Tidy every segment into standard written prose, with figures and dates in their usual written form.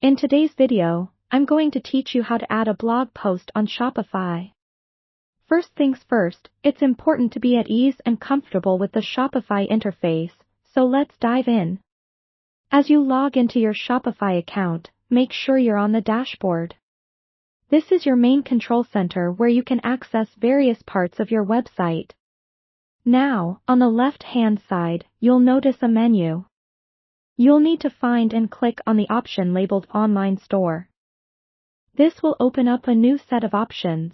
In today's video, I'm going to teach you how to add a blog post on Shopify. First things first, it's important to be at ease and comfortable with the Shopify interface, so let's dive in. As you log into your Shopify account, make sure you're on the dashboard. This is your main control center where you can access various parts of your website. Now, on the left-hand side, you'll notice a menu. You'll need to find and click on the option labeled Online Store. This will open up a new set of options.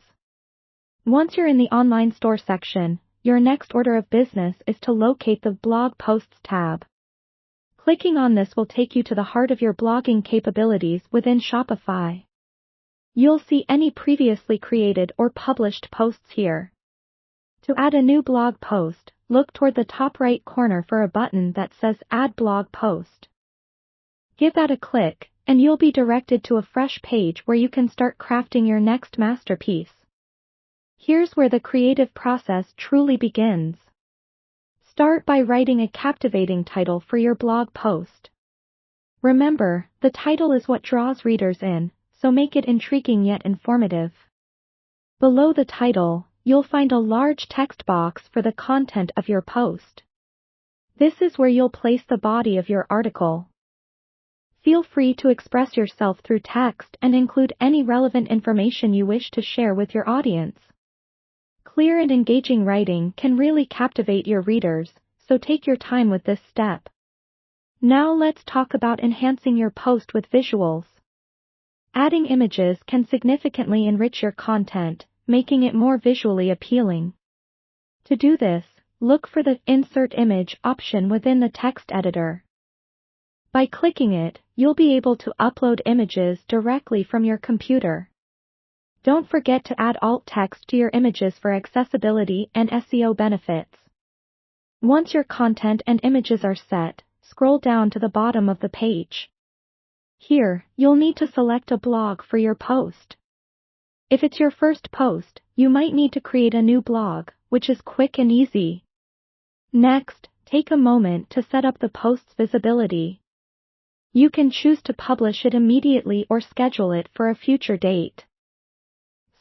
Once you're in the Online Store section, your next order of business is to locate the Blog Posts tab. Clicking on this will take you to the heart of your blogging capabilities within Shopify. You'll see any previously created or published posts here. To add a new blog post, look toward the top right corner for a button that says Add Blog Post. Give that a click, and you'll be directed to a fresh page where you can start crafting your next masterpiece. Here's where the creative process truly begins. Start by writing a captivating title for your blog post. Remember, the title is what draws readers in, so make it intriguing yet informative. Below the title, you'll find a large text box for the content of your post. This is where you'll place the body of your article. Feel free to express yourself through text and include any relevant information you wish to share with your audience. Clear and engaging writing can really captivate your readers, so take your time with this step. Now let's talk about enhancing your post with visuals. Adding images can significantly enrich your content, making it more visually appealing. To do this, look for the Insert Image option within the text editor. By clicking it, you'll be able to upload images directly from your computer. Don't forget to add alt text to your images for accessibility and SEO benefits. Once your content and images are set, scroll down to the bottom of the page. Here, you'll need to select a blog for your post. If it's your first post, you might need to create a new blog, which is quick and easy. Next, take a moment to set up the post's visibility. You can choose to publish it immediately or schedule it for a future date.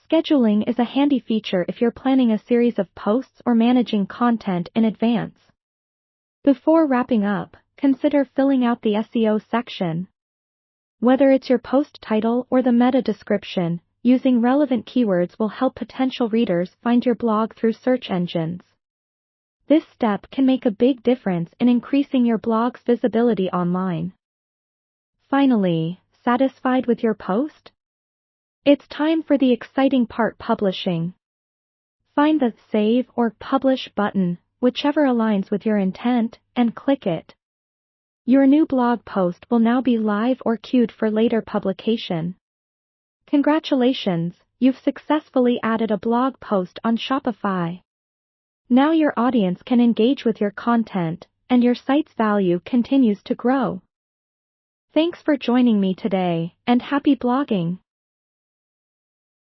Scheduling is a handy feature if you're planning a series of posts or managing content in advance. Before wrapping up, consider filling out the SEO section. Whether it's your post title or the meta description, using relevant keywords will help potential readers find your blog through search engines. This step can make a big difference in increasing your blog's visibility online. Finally, satisfied with your post? It's time for the exciting part: publishing. Find the Save or Publish button, whichever aligns with your intent, and click it. Your new blog post will now be live or queued for later publication. Congratulations, you've successfully added a blog post on Shopify. Now your audience can engage with your content, and your site's value continues to grow. Thanks for joining me today, and happy blogging!